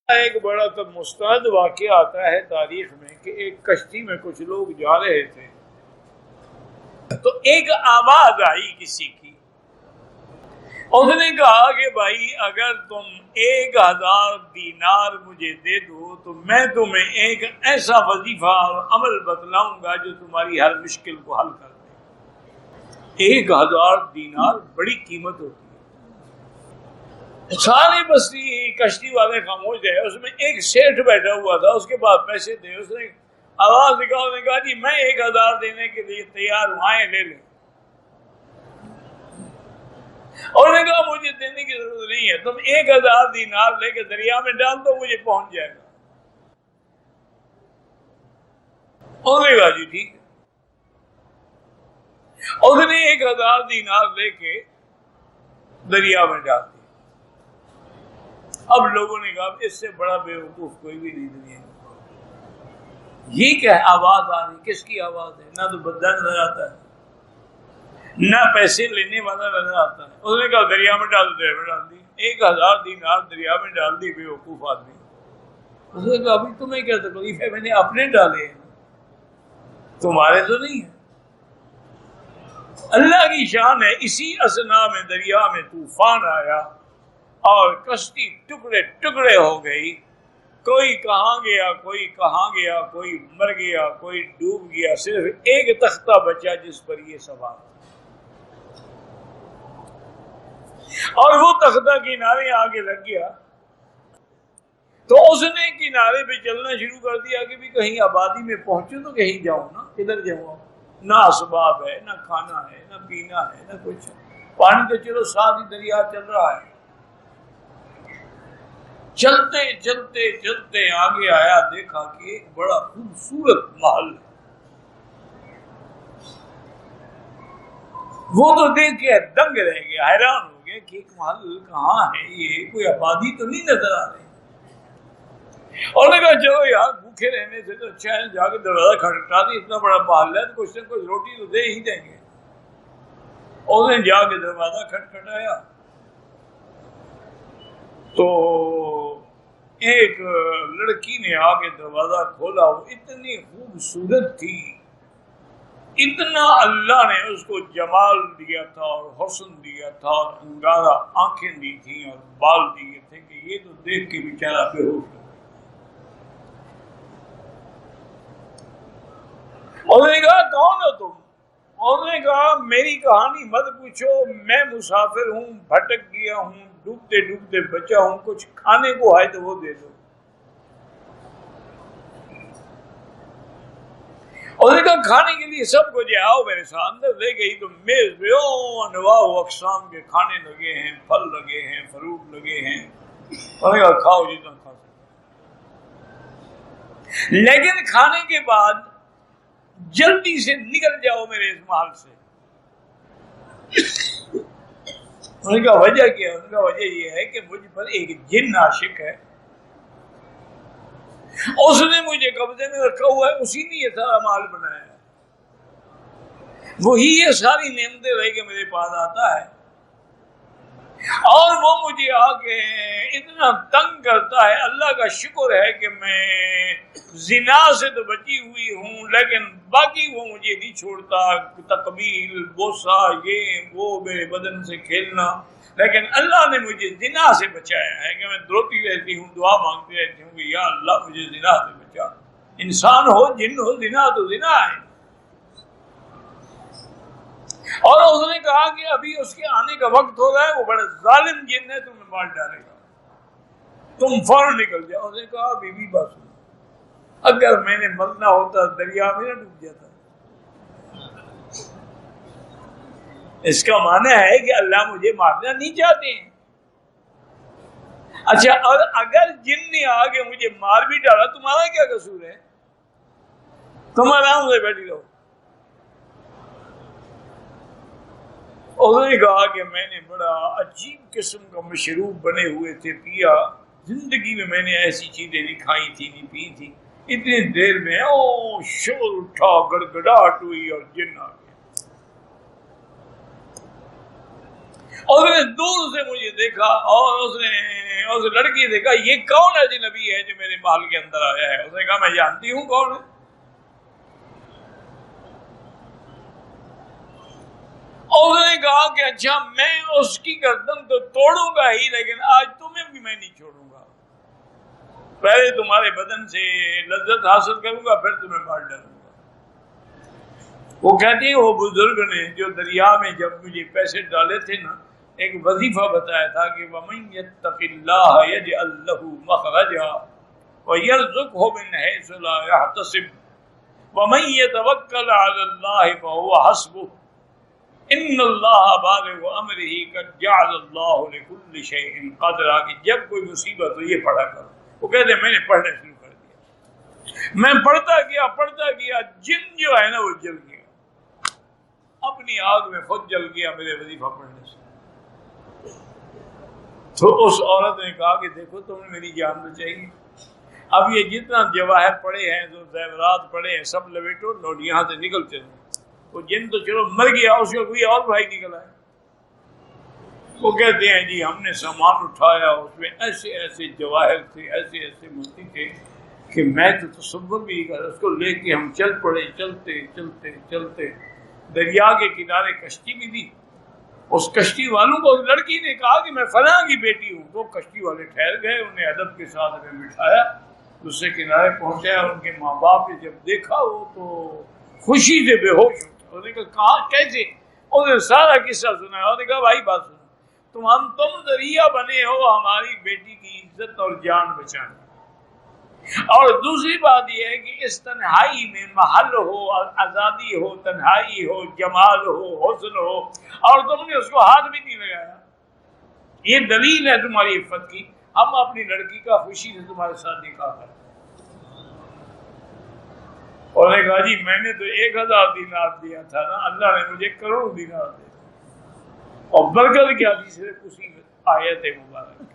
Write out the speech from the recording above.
ایک بڑا تو مستند واقعہ آتا ہے تاریخ میں کہ ایک کشتی میں کچھ لوگ جا رہے تھے تو ایک آواز آئی کسی کی. اس نے کہا کہ بھائی اگر تم 1000 دینار مجھے دے دو تو میں تمہیں ایک ایسا وظیفہ اور عمل بتلاؤں گا جو تمہاری ہر مشکل کو حل کر دے. 1000 دینار بڑی قیمت ہوتی ہے. سارے بستی کشتی والے خاموش ہے. اس میں ایک سیٹھ بیٹھا ہوا تھا, اس کے پاس پیسے تھے. اس نے آواز نکالا, اس نے کہا جی میں 1000 دینے کے لیے تیار ہوں, آئیں لے لیں. اور نے کہا مجھے دینے کی ضرورت نہیں ہے, تم 1000 دینار لے کے دریا میں ڈال دو, مجھے پہنچ جائے گا. اور نے کہا جی ٹھیک ہے. اس نے 1000 دینار لے کے دریا میں ڈال دیا. اب لوگوں نے کہا اس سے بڑا بیوقوف کوئی بھی نہیں دنیا میں. یہ کیا آواز آ رہی, کس کی آواز ہے؟ نہ تو بندہ نظر آتا ہے, نہ پیسے لینے والا نظر آتا ہے. اس نے کہا دریا میں ڈال دیا, میں ڈال دی. 1000 دینار دریا میں ڈال دی بیوقوف آدمی. اس نے کہا ابھی تمہیں کیا تکلیف ہے, میں نے اپنے ڈالے ہیں, تمہارے تو نہیں ہے. اللہ کی شان ہے. اسی اثنا میں دریا میں طوفان آیا اور کشتی ٹکڑے ٹکڑے ہو گئی. کوئی کہاں گیا, کوئی کہاں گیا, کوئی مر گیا, کوئی ڈوب گیا. صرف ایک تختہ بچا جس پر یہ سوار تھا, اور وہ تختہ کنارے آگے لگ گیا. تو اس نے کنارے پہ چلنا شروع کر دیا کہ بھی کہیں آبادی میں پہنچوں تو کہیں جاؤں نا, ادھر جاؤں. نہ اسباب ہے, نہ کھانا ہے, نہ پینا ہے, نہ کچھ. پانی تو چلو ساتھ ہی دریا چل رہا ہے. چلتے چلتے چلتے آگے آیا, دیکھا کہ ایک بڑا خوبصورت محل ہے. وہ تو دیکھ کے دنگ رہ گیا, حیران ہو گیا کہ ایک محل کہاں ہے, یہ کوئی آبادی تو نہیں نظر آ رہی. اور نے کہا چلو یار بھوکے رہنے سے تو اچھا ہے جا کے دروازہ کھٹکھٹا دی, اتنا بڑا محل ہے تو کچھ نہ کچھ روٹی تو دے ہی دیں گے. اور نے جا کے دروازہ کھٹکھٹایا تو ایک لڑکی نے آ کے دروازہ کھولا. وہ اتنی خوبصورت تھی, اتنا اللہ نے اس کو جمال دیا تھا اور حسن دیا تھا اور انگارہ آنکھیں دی تھیں اور بال دیے تھے کہ یہ تو دیکھ کے بیچارہ بے ہوش ہو. اور نے کہا کون ہو تم؟ اور نے کہا میری کہانی مت پوچھو, میں مسافر ہوں, بھٹک گیا ہوں, ڈوبتے ڈوبتے بچا ہوں, کچھ کھانے کو ہے تو وہ دے دو. اور نے کہا کھانے کے لیے سب کچھ ہے, آؤ میرے ساتھ. اندر لے گئی تو میز پہ انواع و اقسام کے کھانے لگے ہیں, پھل لگے ہیں, فروٹ لگے ہیں. اور نے کہا کھاؤ جتنا کھا سکتے, لیکن کھانے کے بعد جلدی سے نکل جاؤ میرے اس محل سے. انہوں نے کہا وجہ کیا؟ انہوں نے کہا وجہ یہ ہے کہ مجھ پر ایک جن عاشق ہے, اس نے مجھے قبضے میں رکھا ہوا ہے, اسی نے یہ سارا مال بنایا ہے, وہی یہ ساری نعمتیں لے کے میرے پاس آتا ہے, اور وہ مجھے آ کے اتنا تنگ کرتا ہے. اللہ کا شکر ہے کہ میں زنا سے تو بچی ہوئی ہوں, لیکن باقی وہ مجھے نہیں چھوڑتا. تقبیل, بوسہ, یہ وہ, میرے بدن سے کھیلنا. لیکن اللہ نے مجھے زنا سے بچایا ہے کہ میں روتی رہتی ہوں, دعا مانگتی رہتی ہوں کہ یا اللہ مجھے زنا سے بچا. انسان ہو جن ہو, زنا تو زنا ہے. اور اس نے کہا کہ ابھی اس کے آنے کا وقت ہو رہا ہے, وہ بڑا ظالم جن ہے, تمہیں مار ڈالے گا, تم فوراً نکل جاؤ. اس نے کہا بی بی بات سنو, اگر میں نے مرنا ہوتا دریا میں نہ ڈوب جاتا. اس کا معنی ہے کہ اللہ مجھے مارنا نہیں چاہتے ہیں. اچھا, اور اگر جن نے آ کے مجھے مار بھی ڈالا, تمہارا کیا قصور ہے؟ تم آرام سے بیٹھی رہو. انہوں نے کہا کہ میں نے بڑا عجیب قسم کا مشروب بنے ہوئے تھے پیا, زندگی میں میں نے ایسی چیزیں نہیں کھائی تھی, نہیں پی تھی. اتنی دیر میں شور اٹھا, گڑگڑاہٹ ہوئی اور جن آ گیا. اور اس نے دور سے مجھے دیکھا اور اس نے اس لڑکی نے دیکھا یہ کون ہے جی نبی ہے جو میرے محل کے اندر آیا ہے. اس نے کہا میں جانتی ہوں کون ہے. اور اس نے کہا کہ اچھا میں اس کی گردن تو توڑوں گا ہی لیکن آج تمہیں بھی میں نہیں چھوڑوں گا. پہلے تمہارے بدن سے لذت حاصل کروں گا پھر تمہیں مار ڈالوں گا. وہ کہتے ہیں وہ بزرگ نے جو دریا میں جب مجھے پیسے ڈالے تھے نا ایک وظیفہ بتایا تھا کہ وَمَن يَتَّقِ اللَّهَ يَجْعَل لَّهُ مَخْرَجًا وَيَرْزُقْهُ مِنْ حَيْثُ لَا يَحْتَسِبُ وَمَن يَتَوَكَّلْ عَلَى اللَّهِ فَهُوَ حَسْبُهُ إِنَّ اللَّهَ بَالِغُ أَمْرِهِ قَدْ جَعَلَ اللَّهُ لِكُلِّ شَيْءٍ قَدْرًا. کہ جب کوئی مصیبت ہو یہ پڑھا کرو. وہ کہتے ہیں میں نے پڑھنا شروع کر دیا. میں پڑھتا گیا جن جو ہے نا وہ جل گیا. اپنی آگ میں خود جل گیا میرے وظیفہ پڑھنے سے. تو اس عورت نے کہا کہ دیکھو تم نے میری جان بچائی. اب یہ جتنا جواہر پڑے ہیں جو زیورات پڑے ہیں سب لپیٹو لوٹ یہاں سے نکل چلو. وہ جن تو چلو مر گیا اس کا کوئی اور بھائی نکل آئے. وہ کہتے ہیں جی ہم نے سامان اٹھایا اس میں ایسے ایسے جواہر تھے ایسے ایسے موتی تھے کہ میں تو تصور بھی کر. اس کو لے کے ہم چل پڑے. چلتے چلتے چلتے دریا کے کنارے کشتی بھی تھی. اس کشتی والوں کو لڑکی نے کہا کہ میں فلاں کی بیٹی ہوں. تو کشتی والے ٹھہر گئے. انہیں ادب کے ساتھ ہمیں بٹھایا دوسرے کنارے پہنچایا. ان کے ماں باپ نے جب دیکھا وہ تو خوشی سے بے ہوش ہو گیا. انہوں نے کہا کیسے؟ انہوں نے سارا قصہ سنا. انہوں نے کہا بھائی بات سنو تم ذریعہ بنے ہو ہماری بیٹی کی عزت اور جان بچانے. اور دوسری بات یہ ہے کہ اس تنہائی میں محل ہو آزادی ہو تنہائی ہو جمال ہو حسن ہو اور تم نے اس کو ہاتھ بھی نہیں لگایا. یہ دلیل ہے تمہاری عفت کی. ہم اپنی لڑکی کا خوشی سے تمہارے ساتھ نکاح کریں. اور نے کہا جی میں نے تو 1000 دینار دیا تھا نا اللہ نے مجھے کروڑ دینار دے. اور برکت کیا تھی صرف اسی آیت مبارک.